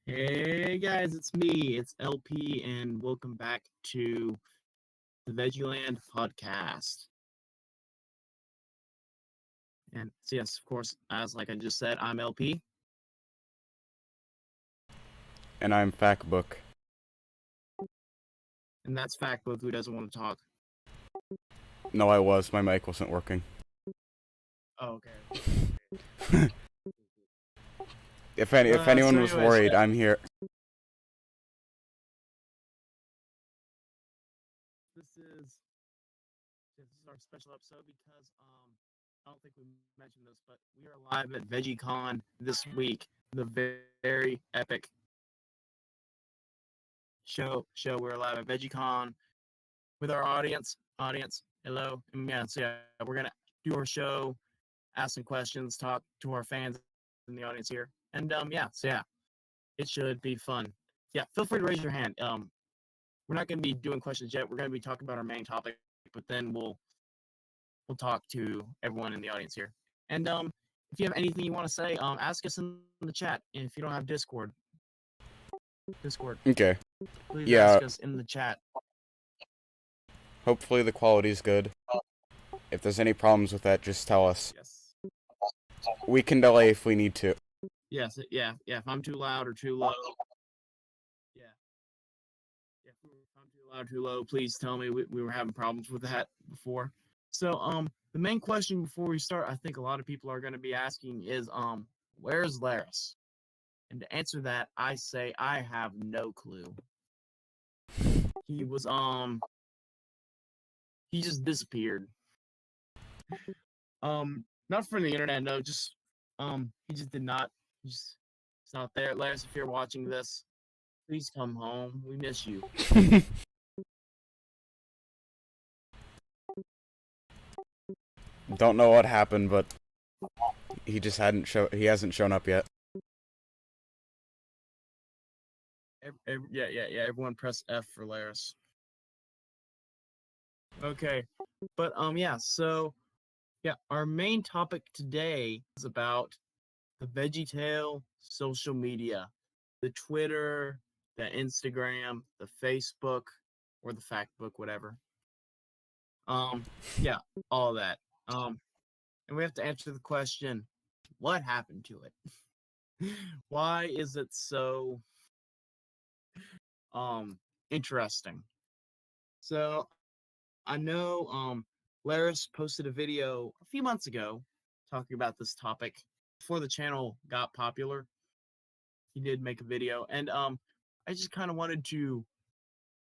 Hey guys, it's me, it's LP, and welcome back to the VeggieLand podcast. And so yes, of course, like I just said, I'm LP. And I'm Factbook. And that's Factbook, who doesn't want to talk. No, I was. My mic wasn't working. Oh, okay. If anyone was worried, I'm here. This is our special episode because I don't think we mentioned this, but we are live at VeggieCon this week. The very epic show. We're live at VeggieCon with our audience. Hello. And we're gonna do our show, ask some questions, talk to our fans in the audience here, and it should be fun. Yeah, feel free to raise your hand. We're not gonna be doing questions yet. We're gonna be talking about our main topic, but then we'll talk to everyone in the audience here. And if you have anything you want to say, ask us in the chat. And if you don't have Discord. Okay. Please ask us in the chat. Hopefully the quality's good. If there's any problems with that, just tell us. Yes. We can delay if we need to. Yes, yeah. If I'm too loud or too low. Yeah. If I'm too loud or too low, please tell me. We were having problems with that before. So, the main question before we start, I think a lot of people are going to be asking is, where's Larris? And to answer that, I say I have no clue. He was, he just disappeared. Not from the internet, no, just, he just did not, he's not there. Larris, if you're watching this, please come home. We miss you. Don't know what happened, but he just hasn't shown up yet. Everyone press F for Larris. Okay, but our main topic today is about the Veggietale social media, the Twitter, the Instagram, the Facebook, or the Factbook, whatever. All that. And we have to answer the question, what happened to it? Why is it so interesting? So I know Larris posted a video a few months ago talking about this topic before the channel got popular. He did make a video, and I just kind of wanted to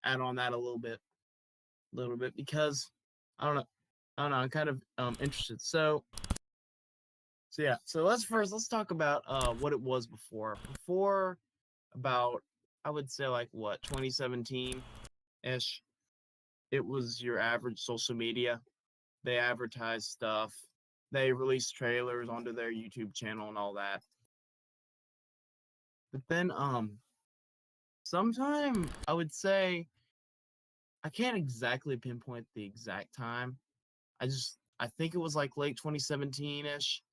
add on that a little bit because I don't know, I'm kind of interested. So let's talk about what it was before about, I would say, like, what, 2017 ish. It was your average social media. They advertised stuff. They released trailers onto their YouTube channel and all that. But then sometime, I would say, I can't exactly pinpoint the exact time. I think it was like late 2017-ish.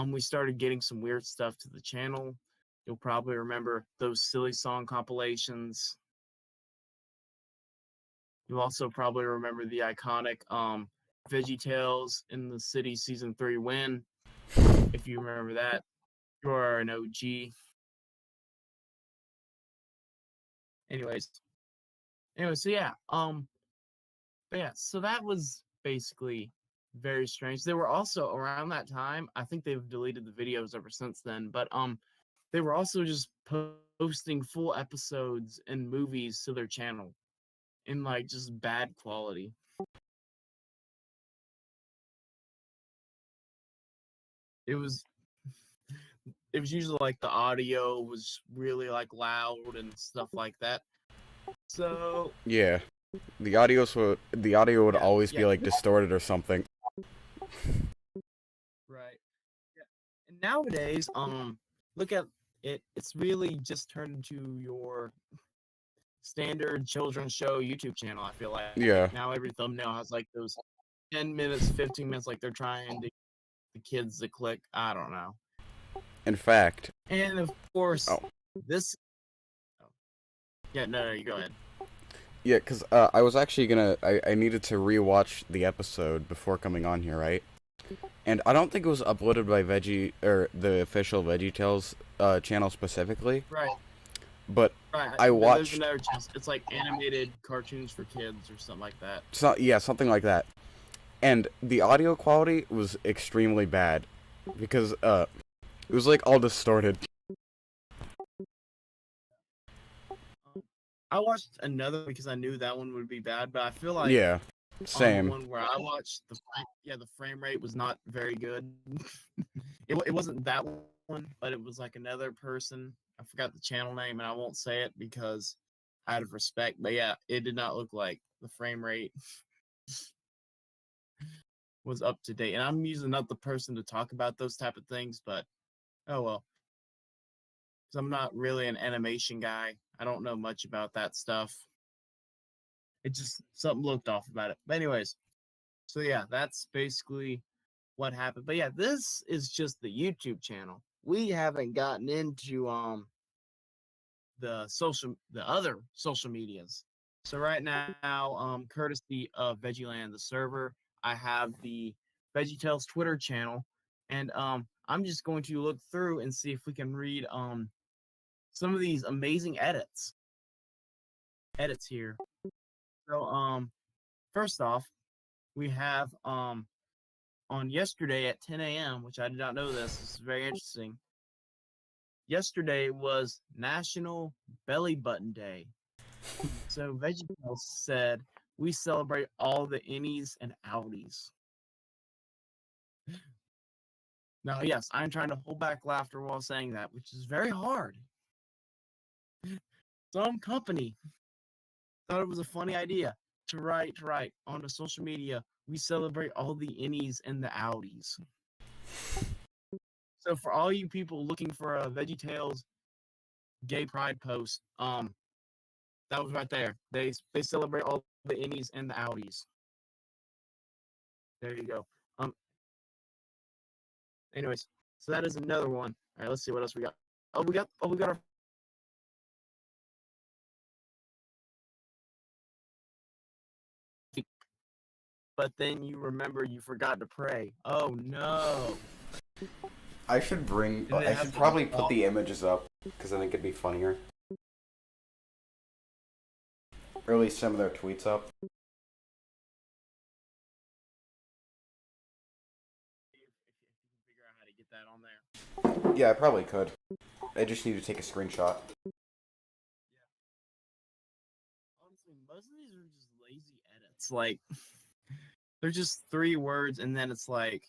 We started getting some weird stuff to the channel. You'll probably remember those silly song compilations. You'll also probably remember the iconic Veggietales in the City Season 3 win. If you remember that, you are an OG. Anyways, so that was basically very strange. They were also, around that time, I think they've deleted the videos ever since then, but they were also just posting full episodes and movies to their channel in, like, just bad quality. It was usually like the audio was really, like, loud and stuff like that. So yeah, the audio would always be like distorted or something. Right. Yeah. And nowadays, look at it. It's really just turned into your standard children's show YouTube channel. I feel like now every thumbnail has like those 10 minutes, 15 minutes, like they're trying to get the kids to click. I don't know. In fact. And of course, this Yeah, no, you go ahead. Yeah, because I was actually gonna. I needed to rewatch the episode before coming on here, right? And I don't think it was uploaded by Veggie or the official VeggieTales channel specifically, Right, but right. I There's watched. another chance. It's like animated cartoons for kids or something like that. Yeah, something like that. And the audio quality was extremely bad because it was like all distorted. I watched another because I knew that one would be bad, but I feel like Yeah, on the same. one where I watched, the frame rate was not very good. It wasn't that one, but it was like another person. I forgot the channel name, and I won't say it because out of respect. But yeah, it did not look like the frame rate was up to date. And I'm usually not the person to talk about those type of things, but oh well. Because I'm not really an animation guy. I don't know much about that stuff. It just something looked off about it. But anyways, so yeah, that's basically what happened. But yeah, this is just the YouTube channel. We haven't gotten into the other social medias. So right now, courtesy of VeggieLand, the server, I have the VeggieTales Twitter channel, and I'm just going to look through and see if we can read some of these amazing edits here. So first off, we have on yesterday at 10 a.m., which I did not know this. This is very interesting. Yesterday was National Belly Button Day. So VeggieTales said we celebrate all the innies and outies. Now, yes, I'm trying to hold back laughter while saying that, which is very hard. Some company thought it was a funny idea to write on the social media. We celebrate all the innies and the outies. So for all you people looking for a VeggieTales gay pride post, that was right there. They celebrate all the innies and the outies. There you go. Um. Anyways, so that is another one. All right, let's see what else we got. We got our. But then you remember you forgot to pray. Oh no! I should bring. Did it I have should like probably a put the images up because I think it'd be funnier. Or at least some of their tweets up. if you can figure out how to get that on there. Yeah, I probably could. I just need to take a screenshot. Yeah. Honestly, most of these are just lazy edits. Like they're just 3 words, and then it's like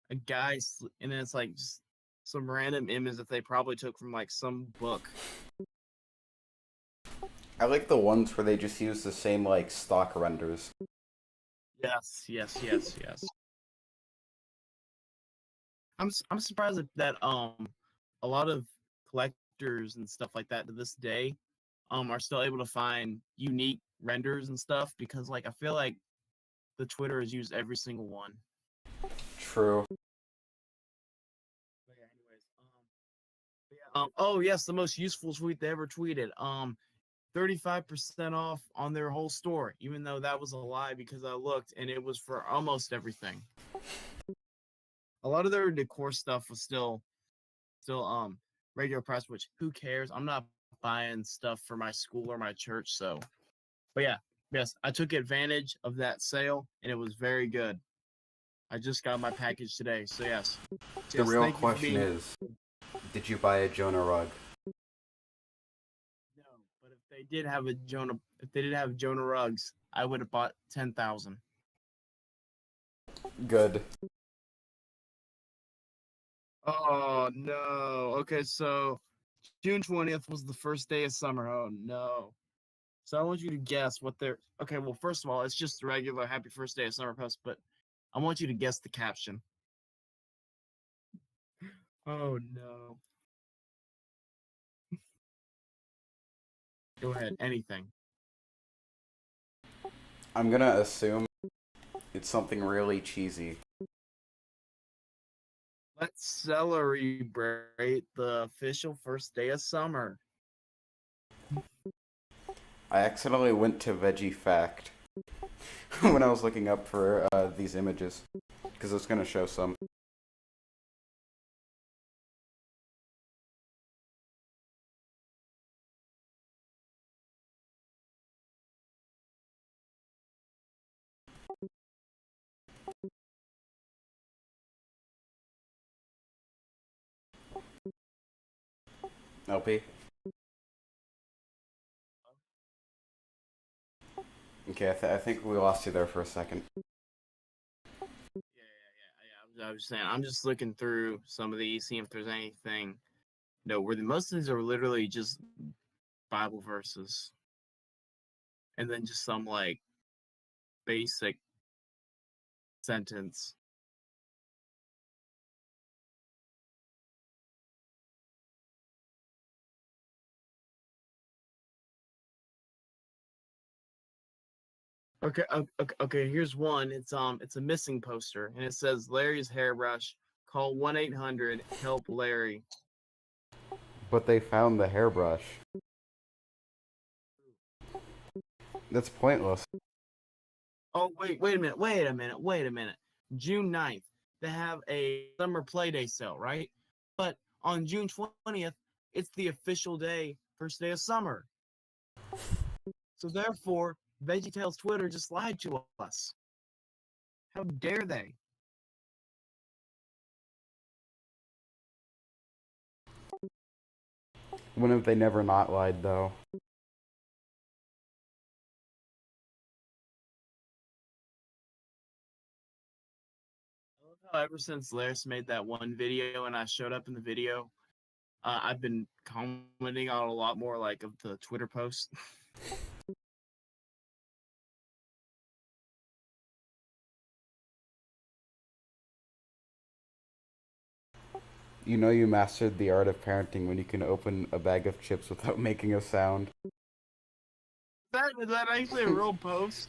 a guy, and then it's like just some random image that they probably took from like some book. I like the ones where they just use the same like stock renders. Yes. I'm surprised that a lot of collectors and stuff like that to this day are still able to find unique renders and stuff, because like I feel like the Twitter has used every single one. True. But yeah, anyways, oh yes, the most useful tweet they ever tweeted. 35% off on their whole store, even though that was a lie because I looked and it was for almost everything. A lot of their decor stuff was still regular price, which who cares? I'm not buying stuff for my school or my church, so but yeah, yes, I took advantage of that sale and it was very good. I just got my package today, so yes. The Yes, real thank you for question being. is, did you buy a Jonah rug? No, but if they did have Jonah rugs, I would have bought 10,000. Good. Oh no. Okay, so June 20th was the first day of summer. Oh no. So I want you to guess what they're. Okay, well, first of all, it's just the regular happy first day of summer post, but I want you to guess the caption. Oh no. Go ahead, anything. I'm gonna assume it's something really cheesy. Let's celebrate the official first day of summer. I accidentally went to Veggie Fact when I was looking up for these images, because it's gonna show some. LP. Okay, I think we lost you there for a second. Yeah. I was saying, I'm just looking through some of these, seeing if there's anything noteworthy. Most of these are literally just Bible verses, and then just some like basic sentence. Okay. Here's one. It's a missing poster, and it says Larry's hairbrush. Call 1-800 help Larry. But they found the hairbrush. That's pointless. Oh wait a minute. June 9th, they have a summer playday sale, right? But on June 20th, it's the official day, first day of summer. So therefore, VeggieTales Twitter just lied to us. How dare they? When have they never not lied, though? I love how ever since Larris made that one video and I showed up in the video, I've been commenting on a lot more like of the Twitter posts. You know you mastered the art of parenting when you can open a bag of chips without making a sound. Is that actually a real post?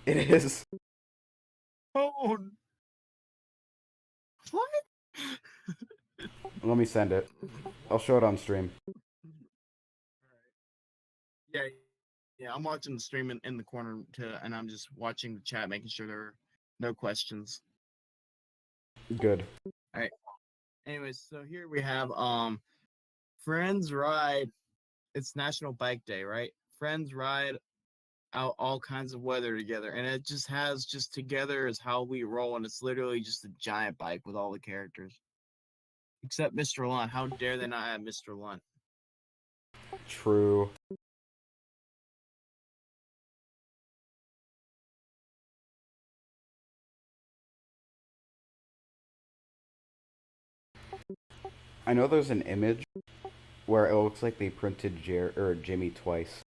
It is. Oh, what? Let me send it. I'll show it on stream. Yeah, yeah. I'm watching the stream in the corner and I'm just watching the chat, making sure there are no questions. Good. All right. Anyways, so here we have friends ride. It's National Bike Day, right? Friends ride out all kinds of weather together, and it just has just together is how we roll, and it's literally just a giant bike with all the characters, except Mr. Lunt. How dare they not have Mr. Lunt? True. I know there's an image where it looks like they printed Jimmy twice.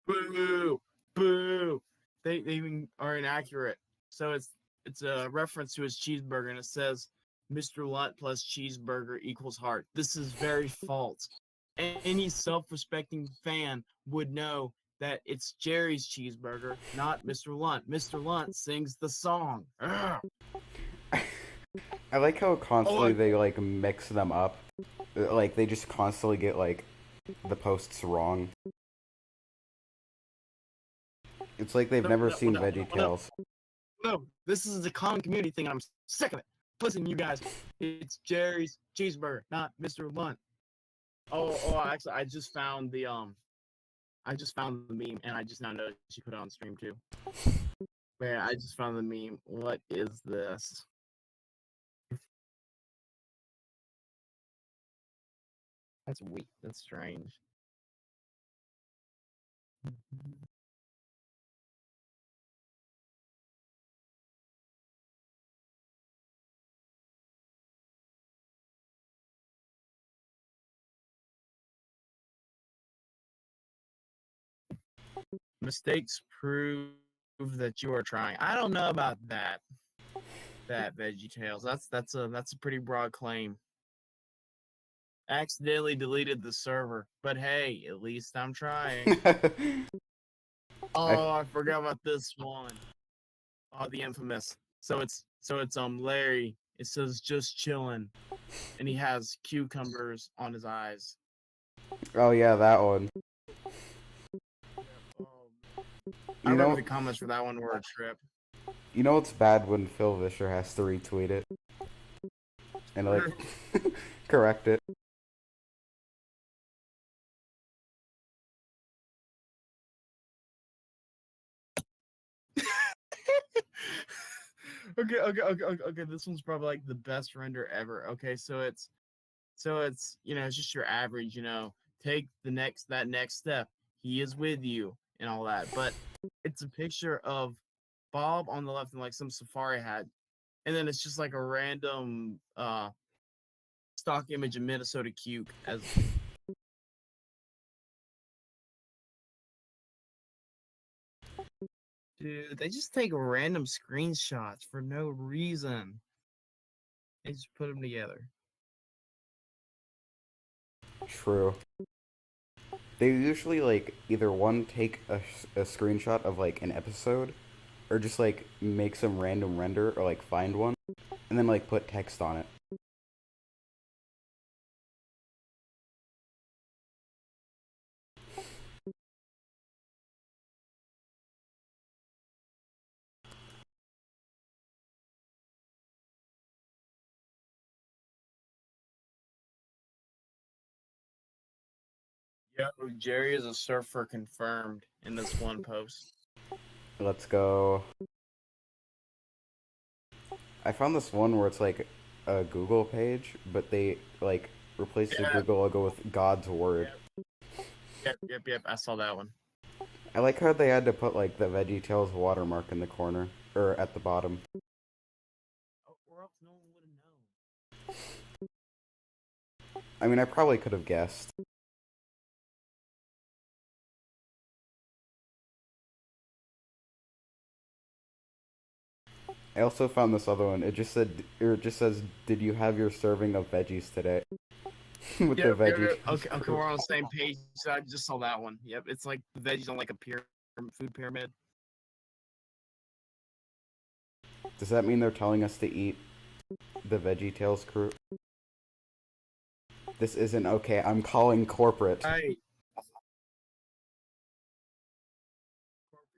Boo, boo. They even are inaccurate. So it's a reference to his cheeseburger, and it says Mr. Lunt plus cheeseburger equals heart. This is very false. Any self-respecting fan would know that it's Jerry's cheeseburger, not Mr. Lunt. Mr. Lunt sings the song. Ugh. I like how constantly Oh, they like mix them up. Like they just constantly get like the posts wrong. It's like they've never seen VeggieTales. No, this is a common community thing, and I'm sick of it. Listen, you guys, it's Jerry's cheeseburger, not Mr. Lunt. Actually, I just found the meme, and I just now noticed you put it on stream too. Man, I just found the meme. What is this? That's weak. That's strange. Mistakes prove that you are trying. I don't know about that. That VeggieTales. That's a pretty broad claim. Accidentally deleted the server, but hey, at least I'm trying. Oh, I forgot about this one. Oh, the infamous. So it's Larry. It says just chilling. and he has cucumbers on his eyes. Oh yeah, that one. I You remember know, the comments for that one were a trip. you know it's bad when Phil Vischer has to retweet it and like correct it. Okay. This one's probably like the best render ever. Okay, so it's it's just your average. Take that next step. He is with you and all that, but it's a picture of Bob on the left and like some safari hat, and then it's just like a random stock image of Minnesota Cuke as. Dude, they just take random screenshots for no reason. They just put them together. True. They usually like either one take a screenshot of like an episode, or just like make some random render or like find one, and then like put text on it. Yeah, Jerry is a surfer confirmed in this one post. Let's go. I found this one where it's like a Google page, but they like replaced the Google logo with God's word. Yep. I saw that one. I like how they had to put like the VeggieTales watermark in the corner or at the bottom. Or else no one would have known. I mean, I probably could have guessed. I also found this other one. It just says, "Did you have your serving of veggies today?" With the veggies. Okay, we're on the same page. So I just saw that one. Yep, it's like the veggies on like a food pyramid. Does that mean they're telling us to eat the VeggieTales crew? This isn't okay. I'm calling corporate. Right.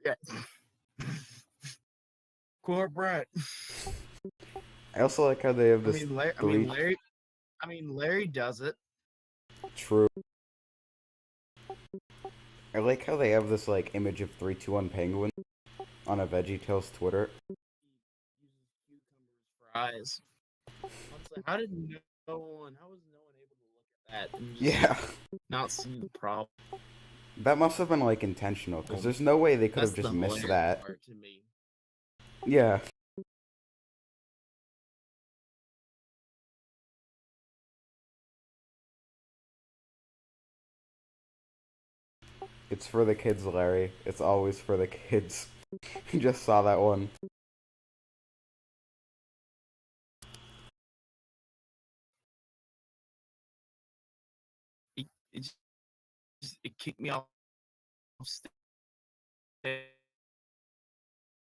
Yeah. Corporate. I also like how they have this. Larry does it. True. I like how they have this like image of 321 Penguin on a VeggieTales Twitter. Fries. How was no one able to look at that? And Yeah. Not see the problem. That must have been like intentional, because there's no way they could have just missed that. Part to me. Yeah. It's for the kids, Larry. It's always for the kids. You just saw that one. It kicked me off stage.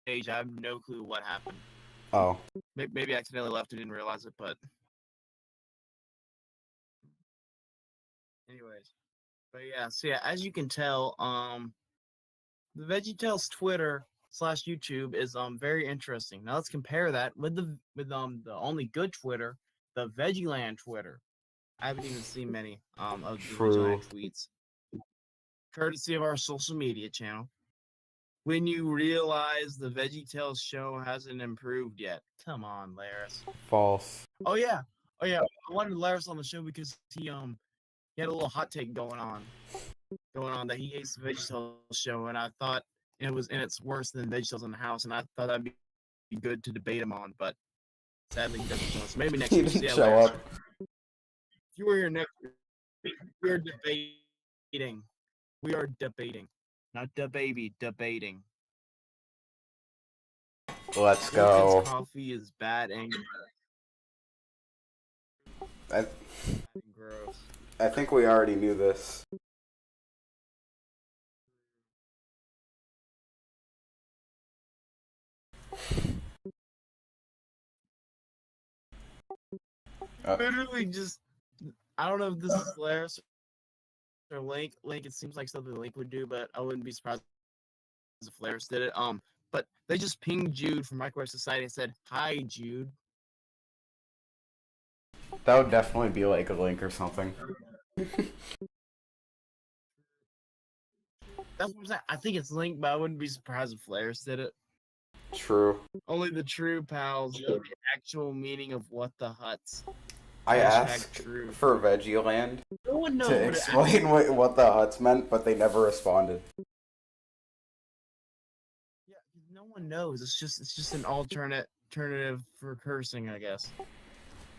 I have no clue what happened. Oh. Maybe I accidentally left and didn't realize it, but anyways. But yeah, so yeah, as you can tell, the VeggieTales Twitter / YouTube is very interesting. Now let's compare that with the only good Twitter, the VeggieLand Twitter. I haven't even seen many of the VeggieLand tweets, courtesy of our social media channel. When you realize the VeggieTales show hasn't improved yet, come on, Larris. False. Oh yeah. I wanted Larris on the show because he had a little hot take going on that he hates the VeggieTales show, and I thought it's worse than VeggieTales in the House, and I thought that'd be good to debate him on, but sadly he doesn't show us. Maybe next He week. didn't show up. If you were here next week, we are debating. We are debating, not debating. Let's go. Coffee is bad and gross. I think we already knew this. Literally just, I don't know if this is Larris or Link. Link, it seems like something Link would do, but I wouldn't be surprised if Larris did it. But they just pinged Jude from Microwave Society and said, "Hi, Jude." That would definitely be like a link or something. That's what I'm saying. I think it's Link, but I wouldn't be surprised if Larris did it. True. Only the true pals know the actual meaning of what the huts. I Hashtag asked true. for VeggieLand No one knows to what it explain what the huts meant, but they never responded. Yeah, no one knows. It's just an alternative for cursing, I guess.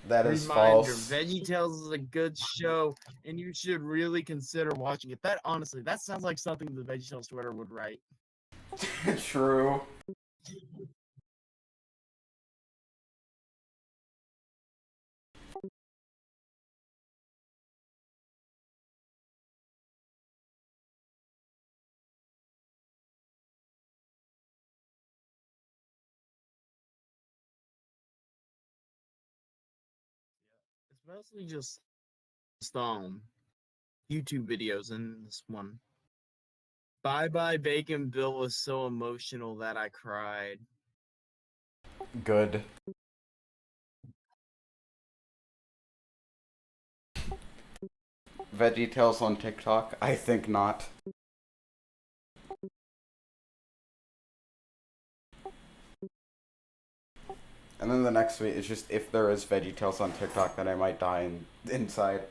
That is Reminder: false. VeggieTales is a good show, and you should really consider watching it. That honestly, that sounds like something the VeggieTales Twitter would write. True. It's mostly just YouTube videos in this one. Bye Bye Bacon Bill was so emotional that I cried. Good. VeggieTales on TikTok? I think not. And then the next tweet is just if there is VeggieTales on TikTok, then I might die inside.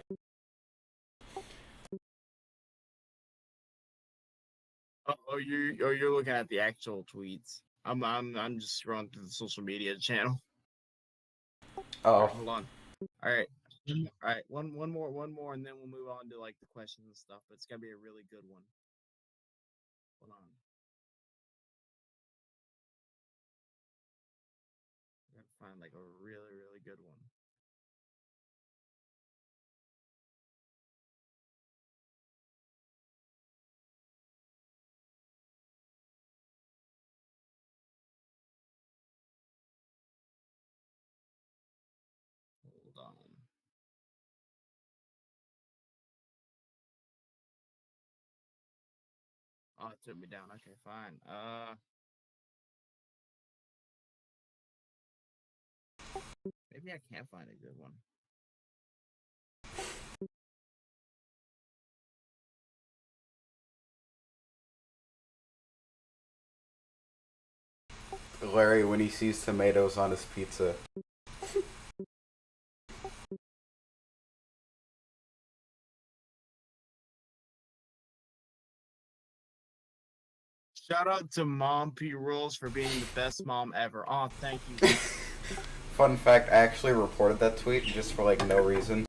You're looking at the actual tweets. I'm just scrolling through the social media channel. Oh. Right, hold on. All right. All right, one more, and then we'll move on to like the questions and stuff. But it's gonna be a really good one. Hold on. I gotta find like a really good one. Hold on. Oh, it took me down. Okay, fine. Maybe I can't find a good one. Larry when he sees tomatoes on his pizza. Shout out to Mom P Rules for being the best mom ever. Oh, thank you. Fun fact, I actually reported that tweet just for like no reason.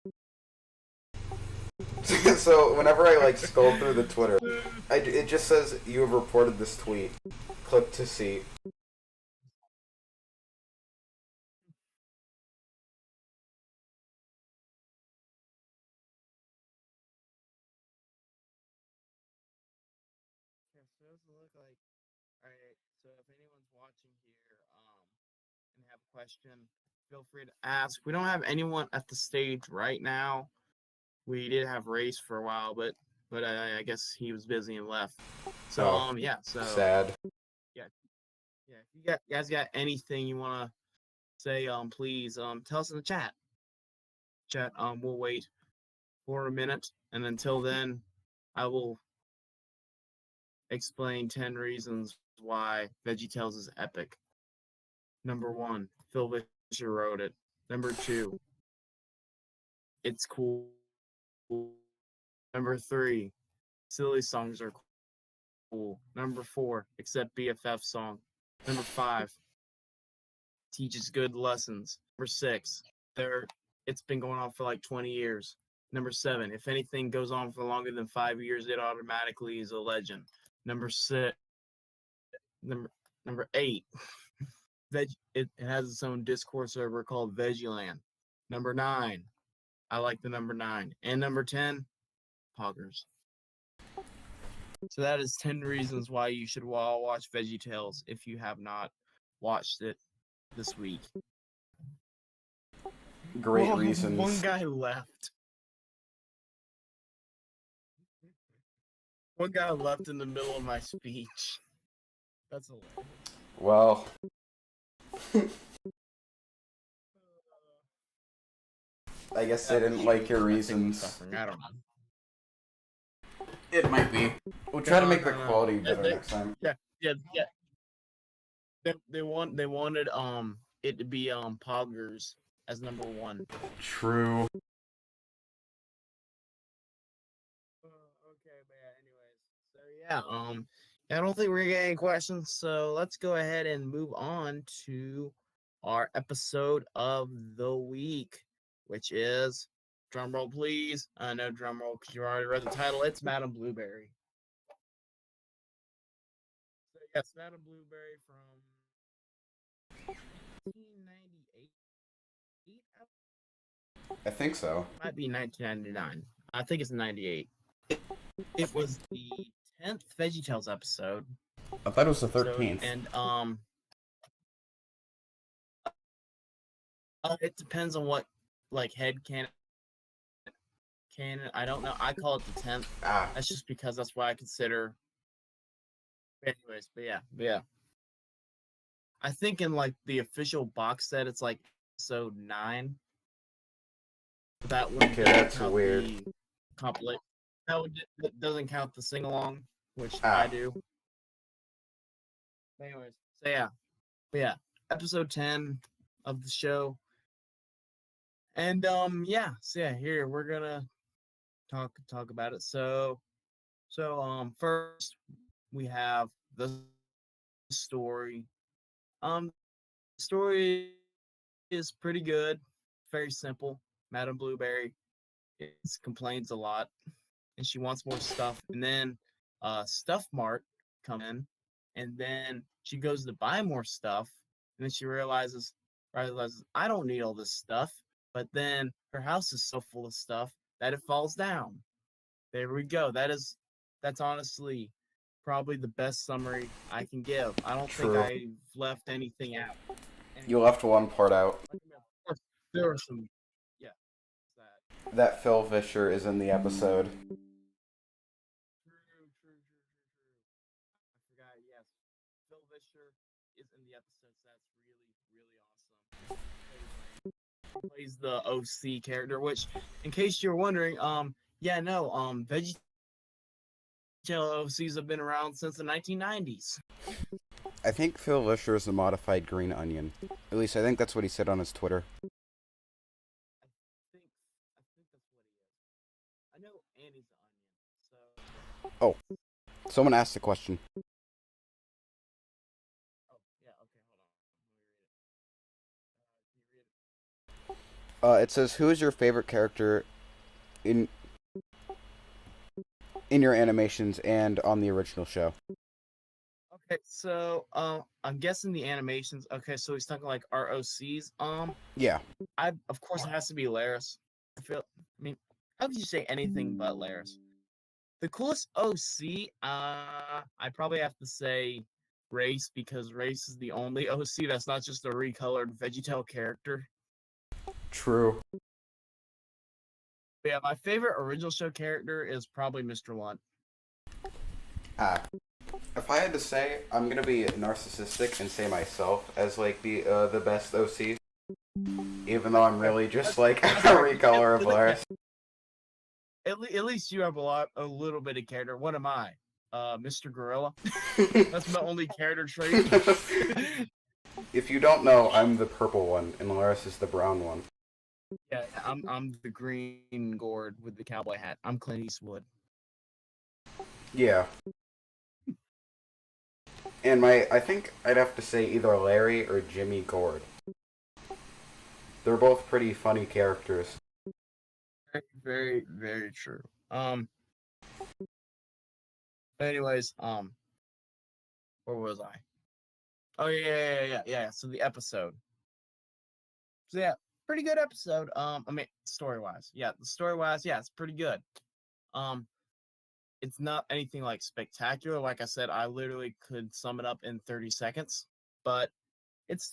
So whenever I like scroll through the Twitter, it just says you have reported this tweet. Click to see. Okay, so what does it look like? All right. So if anyone's watching here, and have a question, feel free to ask. We don't have anyone at the stage right now. We did have Race for a while, but I guess he was busy and left. So Oh, yeah. So sad. yeah. If you guys got anything you wanna say, please tell us in the chat. We'll wait for a minute, and until then, I will explain 10 reasons why VeggieTales is epic. Number 1, Phil Vischer wrote it. Number 2, it's cool. Number 3, silly songs are cool. Number 4, except BFF song. Number 5, teaches good lessons. Number 6, it's been going on for like 20 years. Number 7, if anything goes on for longer than 5 years, it automatically is a legend. Number 6, number 8, it has its own Discord server called VeggieLand. Number 9, I like the number 9. And number 10, poggers. So that is 10 reasons why you should watch VeggieTales if you have not watched it this week. great One reasons. guy left. One guy left in the middle of my speech. That's hilarious. Well, I guess they didn't like your reasons. I don't know. It might be. We'll try to make the No. quality better next time. Yeah. They wanted it to be Poggers as number 1. True. Okay, but anyways, so I don't think we're gonna get any questions, so let's go ahead and move on to our episode of the week, which is, drum roll please. No drum roll because you already read the title. It's Madame Blueberry. So yes, Madame Blueberry from 1998. I think so. Might be 1999. I think it's 98. It was the 10th VeggieTales episode. I thought it was the 13th. And it depends on what head canon. I don't know. I call it the 10th. That's just because that's what I consider. Anyways, but yeah. I think in the official box set, it's episode 9. That one. Okay, that's weird. Compilation. That doesn't count the sing along, which I do. Anyways, so yeah, episode 10 of the show, and here we're gonna talk about it. So first we have the story. The story is pretty good, very simple. Madame Blueberry complains a lot, and she wants more stuff. And then Stuff Mart come in, and then she goes to buy more stuff, and then she realizes I don't need all this stuff. But then her house is so full of stuff that it falls down. There we go. That's honestly probably the best summary I can give. I don't think I left anything out. You left one part out. Of course, there were some. That Phil Vischer is in the episode. True. I forgot, yes. Phil Vischer is in the episode, so that's really, really awesome. Plays the OC character, which, in case you're wondering, Veggie OCs have been around since the 1990s. I think Phil Vischer is the modified green onion. At least I think that's what he said on his Twitter. I know Annie's the onion, so... Oh, someone asked a question. Oh, yeah, okay, hold on. Let me read it. It says, who is your favorite character in your animations and on the original show? Okay, so I'm guessing the animations. Okay, so he's talking ROCs. Yeah. Of course it has to be Larris. How could you say anything but Larris? The coolest OC, I probably have to say Race, because Race is the only OC that's not just a recolored VeggieTale character. True. But yeah, my favorite original show character is probably Mr. Lunt. If I had to say, I'm gonna be narcissistic and say myself as the best OC, even though I'm really just a recolor of Larris. At least you have a little bit of character. What am I? Mr. Gorilla. That's my only character trait. If you don't know, I'm the purple one, and Larris is the brown one. Yeah, I'm the green gourd with the cowboy hat. I'm Clint Eastwood. Yeah. And I think I'd have to say either Larry or Jimmy Gourd. They're both pretty funny characters. Very, very, very true. Anyways, where was I? Oh yeah. So the episode. So yeah, pretty good episode. Story-wise. Yeah, it's pretty good. It's not anything spectacular. Like I said, I literally could sum it up in 30 seconds, but it's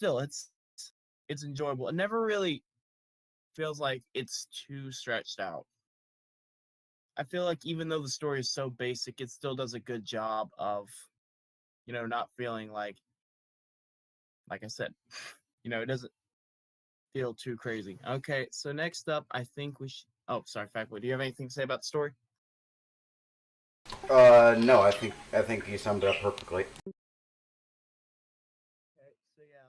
enjoyable. It never really feels like it's too stretched out. I feel like even though the story is so basic, it still does a good job of, not feeling like I said, it doesn't feel too crazy. Okay, so next up, I think we should. Oh, sorry, Factboy. Do you have anything to say about the story? No, I think you summed it up perfectly. Okay, so yeah,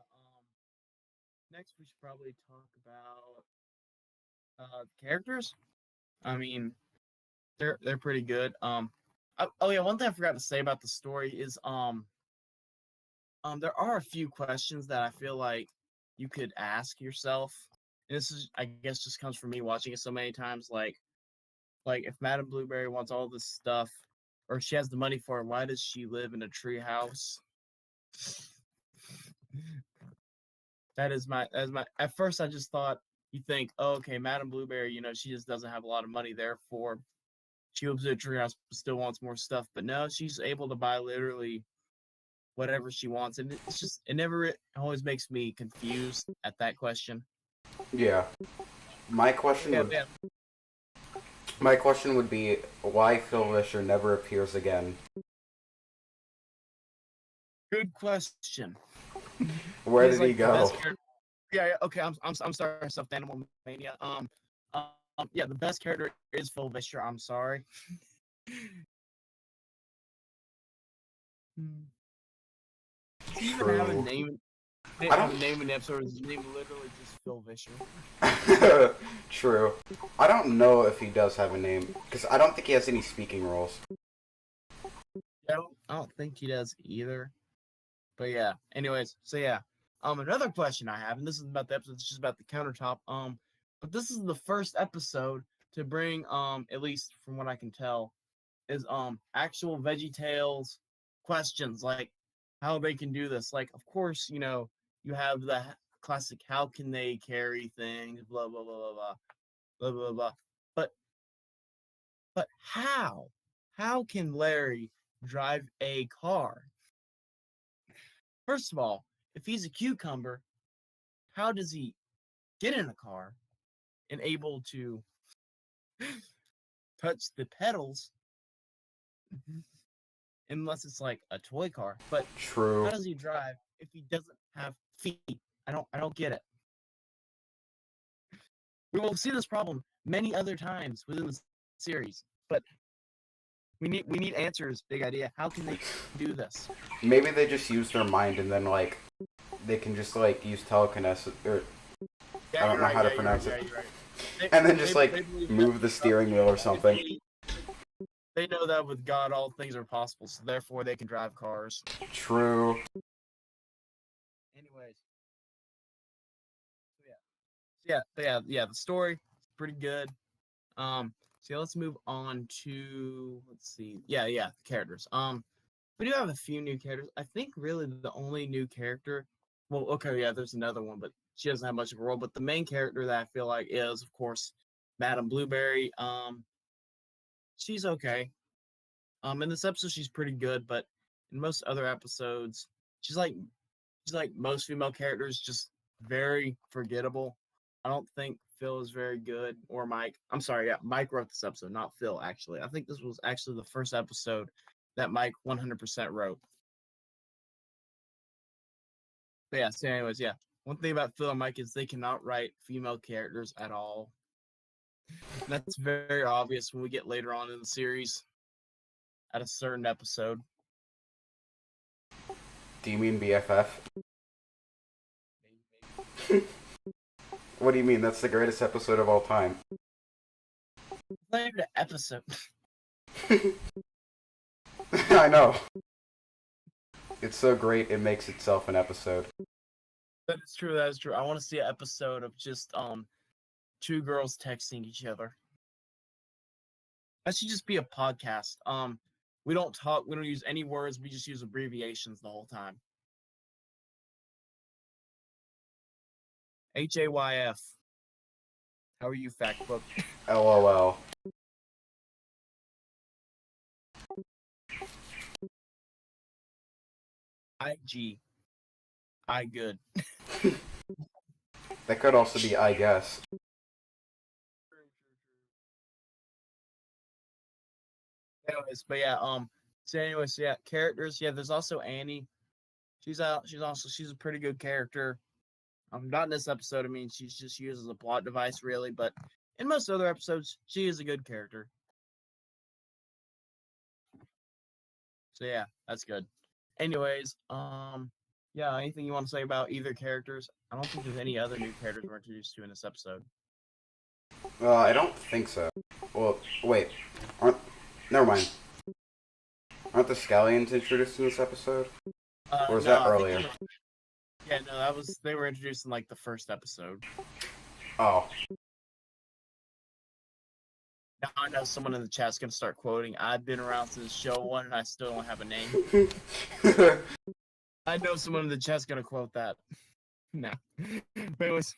next we should probably talk about characters. I mean, they're pretty good. Oh yeah, one thing I forgot to say about the story is there are a few questions that I feel like you could ask yourself. And this is, I guess, just comes from me watching it so many times. Like if Madame Blueberry wants all this stuff, or she has the money for it, why does she live in a tree house? That is my. At first, I just thought you think, oh, okay, Madame Blueberry, she just doesn't have a lot of money, therefore she lives in a treehouse, but still wants more stuff. But no, she's able to buy literally whatever she wants, and it's just it always makes me confused at that question. Yeah. My question Yeah, would yeah. my question would be why Phil Vischer never appears again. Good question. Where He's did he like the go? best character. Yeah, yeah. Okay, I'm sorry, Stuffed Animal Mania. Yeah, the best character is Phil Vischer. I'm sorry. Does he even have a True. name? They I have a don't. name in the episode. His name literally just Phil Vischer. True. I don't know if he does have a name because I don't think he has any speaking roles. I don't think he does either. But yeah. Anyways, so yeah. Another question I have, and this is about the episode. It's just about the countertop. But this is the first episode to bring at least from what I can tell, is actual VeggieTales questions, like how they can do this. Like, of course, you have the classic how can they carry things, blah blah blah blah blah blah blah blah. But but how? How can Larry drive a car? First of all, if he's a cucumber, how does he get in a car and able to touch the pedals unless it's like a toy car? But True. how does he drive if he doesn't have feet? I don't get it. We will see this problem many other times within the series, but we need answers. Big idea. How can they do this? Maybe they just use their mind and then like they can just like use telekinesis or I don't know how to pronounce it. You're right. And then just like believe move the steering wheel or something. They know that with God all things are possible, so therefore they can drive cars. True. Anyways, so yeah. The story is pretty good. So yeah, let's move on to the characters. We do have a few new characters. I think really the only new character. Well, okay, yeah, there's another one, but she doesn't have much of a role. But the main character that I feel like is, of course, Madame Blueberry. She's okay. In this episode, she's pretty good, but in most other episodes, she's like most female characters, just very forgettable. I don't think Phil is very good, or Mike. I'm sorry, yeah, Mike wrote this episode, not Phil, actually. I think this was actually the first episode that Mike 100% wrote. But yeah, so anyways, yeah. One thing about Phil and Mike is they cannot write female characters at all. That's very obvious when we get later on in the series at a certain episode. Do you mean BFF? Maybe. What do you mean? That's the greatest episode of all time. Later episode. I know. It's so great it makes itself an episode. That is true. That is true. I want to see an episode of just two girls texting each other. That should just be a podcast. We don't talk. We don't use any words. We just use abbreviations the whole time. HAYF. How are you, Factbook? LOL. IG. I good. That could also be I guess. Anyways, but yeah, so anyways, yeah, characters. Yeah, there's also Annie. She's out. She's a pretty good character. Not in this episode. I mean, she's just used as a plot device, really. But in most other episodes, she is a good character. So yeah, that's good. Anyways, yeah, anything you want to say about either characters? I don't think there's any other new characters we're introduced to in this episode. I don't think so. Well, wait. Aren't... Never mind. Aren't the Scallions introduced in this episode? Or was No, that I think earlier? yeah, no, they were introduced in like the first episode. Oh. Now I know someone in the chat's gonna start quoting. I've been around since show one, and I still don't have a name. I know someone in the chat's gonna quote that. No, but it was.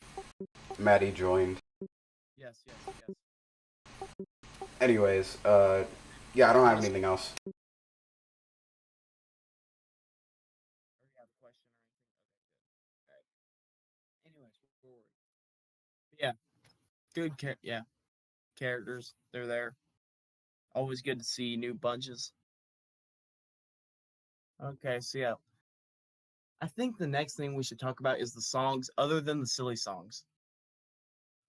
Maddie joined. Yes. Anyways, yeah, I don't have anything else. Anyways, forward. Yeah, yeah, characters. They're there. Always good to see new bunches. Okay, so yeah, I think the next thing we should talk about is the songs other than the silly songs.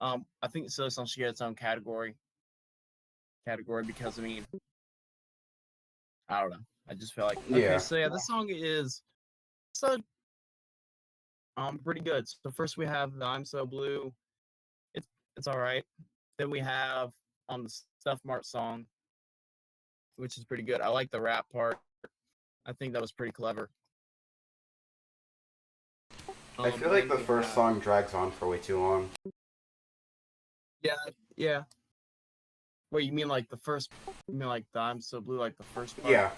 I think the silly songs should get its own category because I mean, I don't know. I just feel like okay, Yeah. so yeah, this song is so pretty good. So first we have the I'm So Blue. It's all right. Then we have the Stuff Mart song, which is pretty good. I like the rap part. I think that was pretty clever. I feel like the first song drags on for way too long. Yeah. Wait, you mean like the first? You mean like the I'm So Blue, like the first part? Yeah.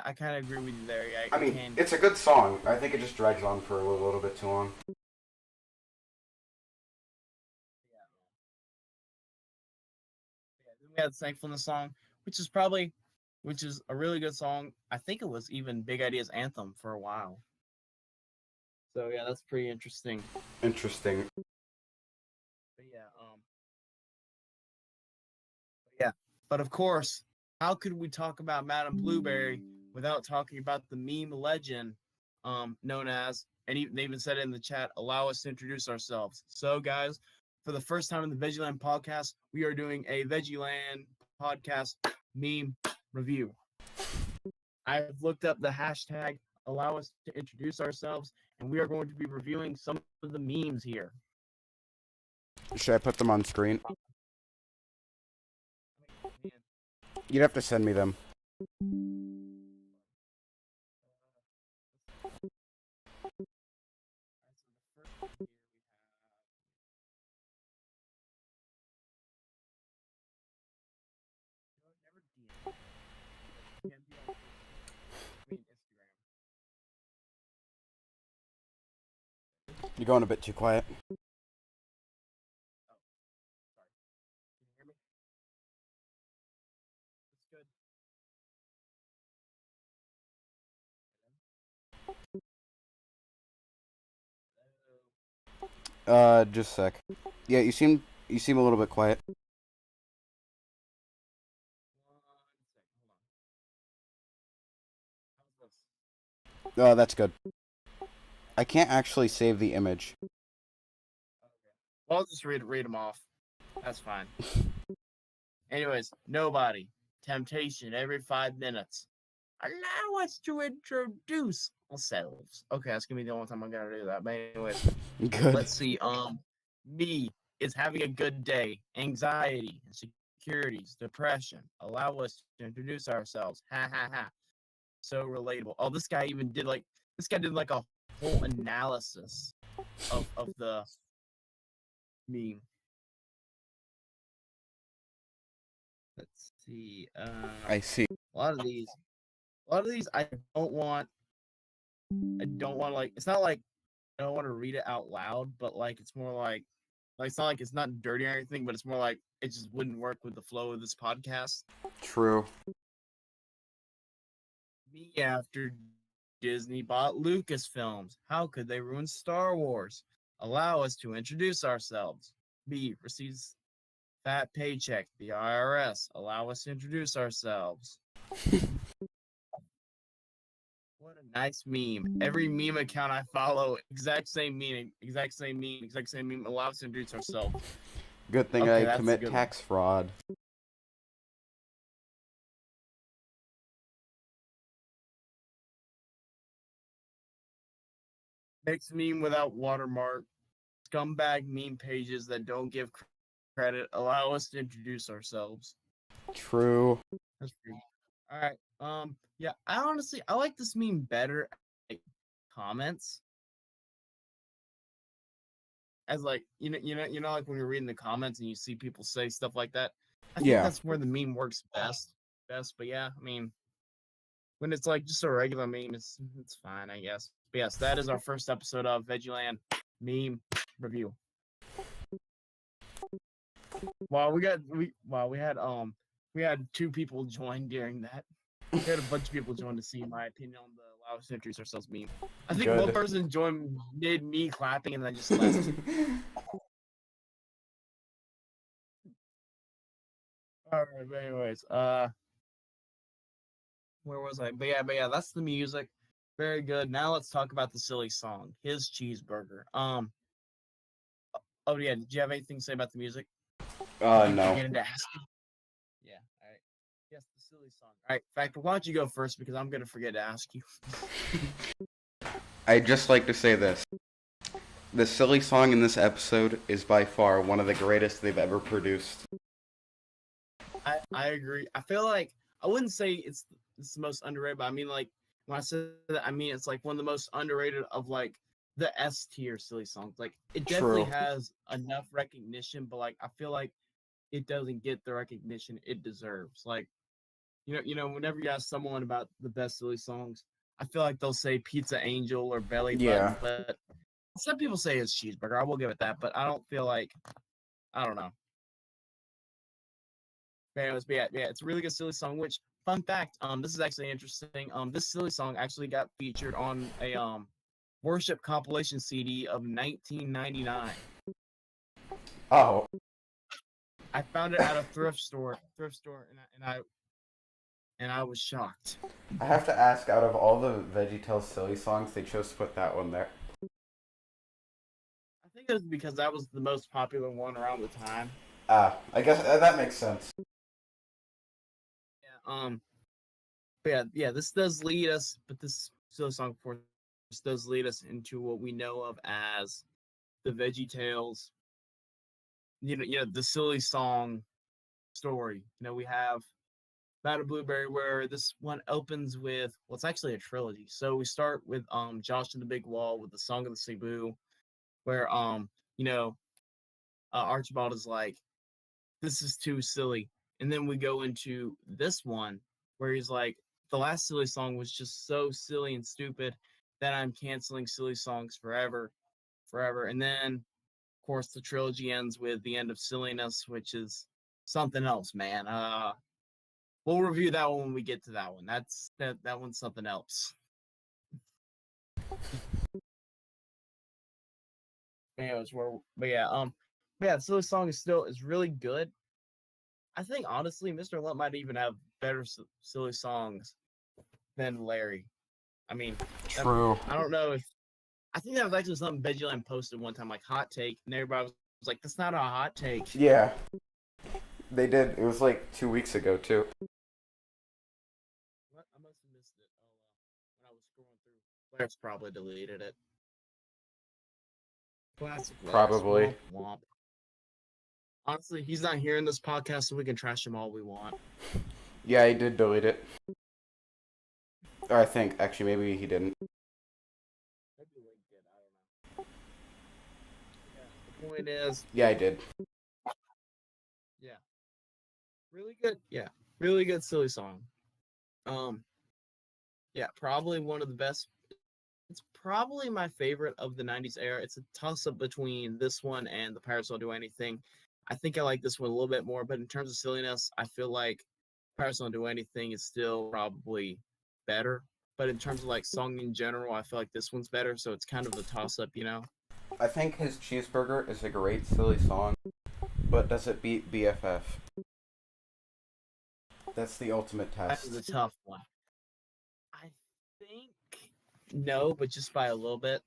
I kind of agree with you there. Yeah, I mean, it's a good song. I think it just drags on for a little bit too long. Then we had the Thankfulness song, which is a really good song. I think it was even Big Idea's anthem for a while. So yeah, that's pretty interesting. Interesting. But yeah, but of course, how could we talk about Madame Blueberry without talking about the meme legend, known as, and they even said it in the chat, allow us to introduce ourselves. So guys, for the first time in the VeggieLand podcast, we are doing a VeggieLand podcast meme review. I've looked up the hashtag allow us to introduce ourselves, and we are going to be reviewing some of the memes here. Should I put them on screen? You'd have to send me them. You're going a bit too quiet. Just a sec. Yeah, you seem a little bit quiet. That's good. I can't actually save the image. Well, I'll just read them off. That's fine. Anyways, nobody. Temptation every 5 minutes. Allow us to introduce ourselves. Okay, that's gonna be the only time I'm gonna do that. But anyways, Good. let's see. Me is having a good day. Anxiety, insecurities, depression. Allow us to introduce ourselves. Ha ha ha. So relatable. Oh, this guy did like a whole analysis of the meme. Let's see. I see. A lot of these I don't want like, it's not like I don't want to read it out loud, but like it's more like it's not like it's not dirty or anything, but it's more like it just wouldn't work with the flow of this podcast. True. Me after Disney bought Lucasfilms. How could they ruin Star Wars? Allow us to introduce ourselves. B receives Fat paycheck, the IRS. Allow us to introduce ourselves. What a nice meme. Every meme account I follow, exact same meaning, exact same meme. Allow us to introduce ourselves. Good thing Okay, I that's a commit good tax fraud. Makes meme without watermark. Scumbag meme pages that don't give credit. Allow us to introduce ourselves. True. That's pretty. All right. Yeah. I like this meme better. Like, comments as like like when you're reading the comments and you see people say stuff like that. I think Yeah. that's where the meme works best. But yeah, I mean, when it's like just a regular meme, it's fine, I guess. But yes, that is our first episode of VeggieLand meme review. We had 2 people join during that. We had a bunch of people join to see my opinion on the Allow us to introduce ourselves meme. I think Good. one person joined mid me clapping and then just left. All right, but anyways, where was I? But yeah, that's the music. Very good. Now let's talk about the silly song, His Cheeseburger. Oh yeah, did you have anything to say about the music? No. Get into asking. Yeah, all right. Yes, the silly song. All right, Factor, why don't you go first because I'm gonna forget to ask you. I'd just like to say this. The silly song in this episode is by far one of the greatest they've ever produced. I agree. I feel like I wouldn't say it's the most underrated, but I mean like when I say that, I mean it's like one of the most underrated of like the S tier silly songs. Like it definitely True. has enough recognition, but like I feel like it doesn't get the recognition it deserves. Like whenever you ask someone about the best silly songs, I feel like they'll say Pizza Angel or Belly Button, Yeah. but some people say it's Cheeseburger. I will give it that, but I don't feel like I don't know. But yeah, it's a really good silly song. Which fun fact, this is actually interesting. This silly song actually got featured on a worship compilation CD of 1999. Oh. I found it at a thrift store, and I was shocked. I have to ask, out of all the VeggieTales silly songs, they chose to put that one there. I think it was because that was the most popular one around the time. I guess that makes sense. Yeah. But yeah, this does lead us, but this silly song, of course, does lead us into what we know of as the VeggieTales. The silly song story. We have Battle Blueberry, where this one opens with, well, it's actually a trilogy. So we start with Josh and the Big Wall with the Song of the Cebu, where Archibald is like, this is too silly. And then we go into this one where he's like, the last silly song was just so silly and stupid that I'm canceling silly songs forever. And then, of course, the trilogy ends with the end of silliness, which is something else, man. We'll review that one when we get to that one. That one's something else. Anyways, the silly song is really good. I think honestly, Mr. Lump might even have better silly songs than Larry. I mean, True. I don't know if I think that was actually something VeggieLand posted one time, like hot take, and everybody was like, "That's not a hot take." Yeah. They did. It was like 2 weeks ago too. What? I must have missed it. When I was scrolling through, Larry's probably deleted it. Classic. Probably. Womp womp. Honestly, he's not here in this podcast, so we can trash him all we want. Yeah, he did delete it. Or I think, actually, maybe he didn't. Maybe Link did. I don't know. Yeah, the point is, Yeah, I did. yeah, really good. Yeah, really good silly song. Yeah, probably one of the best. It's probably my favorite of the 90s era. It's a toss-up between this one and The Pirates Don't Do Anything. I think I like this one a little bit more, but in terms of silliness, I feel like Pirates Don't Do Anything is still probably better. But in terms of like song in general, I feel like this one's better, so it's kind of a toss-up, I think His Cheeseburger is a great silly song. But does it beat BFF? That's the ultimate That is a test. tough one. I think no, but just by a little bit.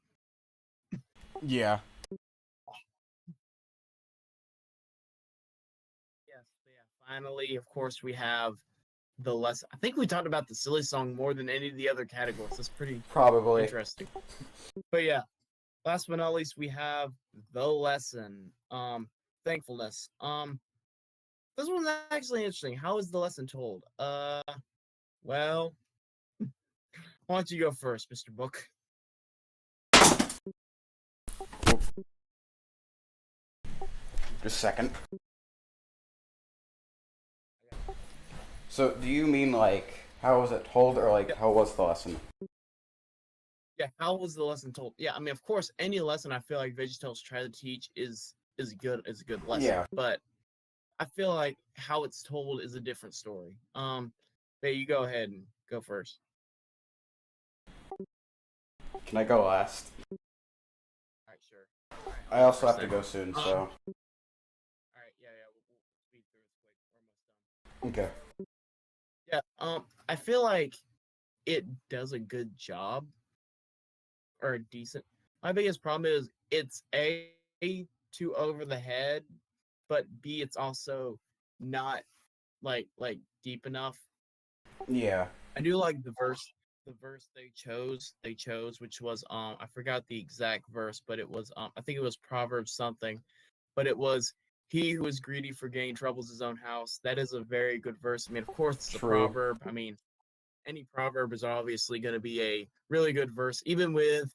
Yeah. Yes, but yeah. Finally, of course, we have the lesson. I think we talked about the silly song more than any of the other categories. That's pretty Probably. interesting. But yeah, last but not least, we have the lesson. Thankfulness. This one's actually interesting. How is the lesson told? Well, why don't you go first, Mr. Book? Just a second. So, do you mean like how was it told, or like how was the lesson? Yeah, how was the lesson told? Yeah, I mean, of course, any lesson I feel like VeggieTales try to teach is a good lesson. Yeah. But I feel like how it's told is a different story. But you go ahead and go first. Can I go last? All right, sure. All right, I I'll also go have first to then. go soon, All so. right, yeah, we'll speed through this quick. We're almost done. Okay. Yeah, I feel like it does a good job or a decent. My biggest problem is it's A, too over the head, but B, it's also not like deep enough. Yeah. I do like the verse they chose, which was I forgot the exact verse, but it was I think it was Proverbs something, but it was he who is greedy for gain troubles his own house. That is a very good verse. I mean, of course it's a True. proverb. I mean, any proverb is obviously going to be a really good verse, even with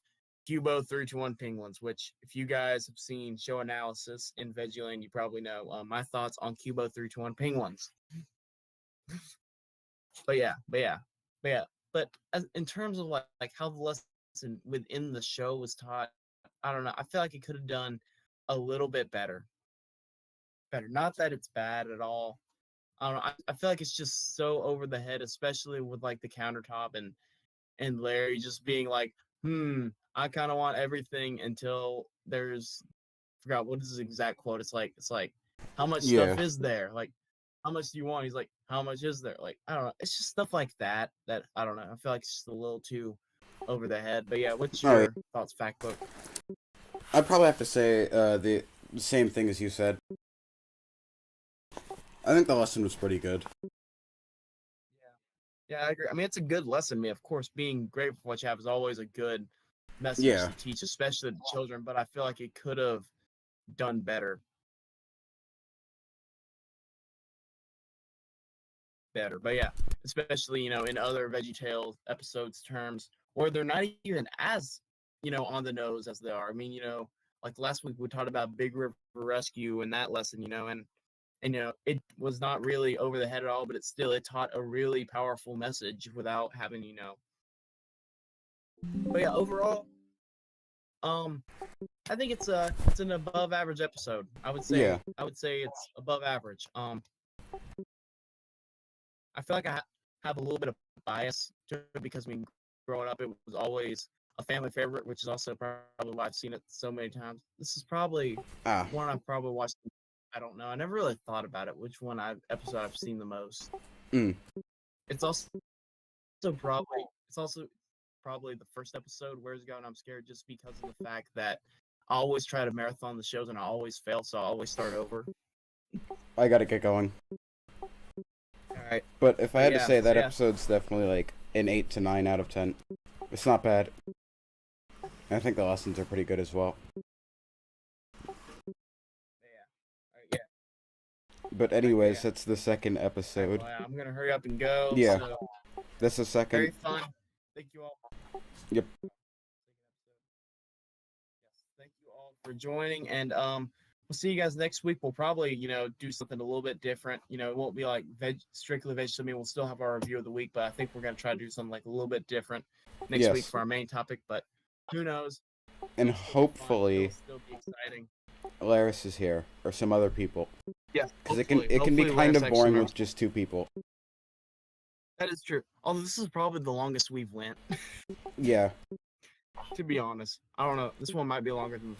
Cubo 321 Penguins, which if you guys have seen show analysis in VeggieLand, you probably know my thoughts on Cubo 321 Penguins. But in terms of like how the lesson within the show was taught, I don't know. I feel like it could have done a little bit better. Not that it's bad at all. I don't know. I feel like it's just so over the head, especially with like the countertop and Larry just being like, I kind of want everything until there's forgot what is his exact quote. It's like how much Yeah. stuff is there? Like how much do you want? He's like, how much is there? Like I don't know. It's just stuff like that I don't know. I feel like it's just a little too over the head. But yeah, what's All your right. thoughts, fact book? I'd probably have to say the same thing as you said. I think the lesson was pretty good. Yeah, I agree. I mean, it's a good lesson. I mean, of course, being grateful for what you have is always a good message Yeah. to teach, especially to children. But I feel like it could have done better. But yeah, especially in other VeggieTales episodes terms, where they're not even as on the nose as they are. I mean, like last week we talked about Big River Rescue and that lesson, and it was not really over the head at all, but it taught a really powerful message without having. But yeah, overall, um, I think it's an above average episode. I would say Yeah. it's above average. I feel like I have a little bit of bias to it because I mean, growing up, it was always a family favorite, which is also probably why I've seen it so many times. This is probably Ah. one I've probably watched. I don't know. I never really thought about it. Which episode I've seen the most. Mm. It's also probably the first episode. Where's it going? I'm scared just because of the fact that I always try to marathon the shows and I always fail, so I always start over. I gotta get going. All right. But if I had to Yeah, say, that yeah. episode's definitely like an 8 to 9 out of 10. It's not bad. And I think the lessons are pretty good as well. Yeah. All right. Yeah. But anyways, Yeah. that's the second episode. Well, I'm gonna hurry up and go. Yeah. So, That's the very second. fun. Thank you all. Yep. Yes, thank you all for joining, and we'll see you guys next week. We'll probably do something a little bit different. It won't be like strictly vegetable. I mean, we'll still have our review of the week, but I think we're gonna try to do something like a little bit different next week Yes. for our main topic. But who knows? And It'll hopefully still be exciting. Larris is here, or some other people. Yeah, Because it can be kind of boring with just 2 people. That is true. Although this is probably the longest we've went. Yeah. To be honest, I don't know. This one might be longer than the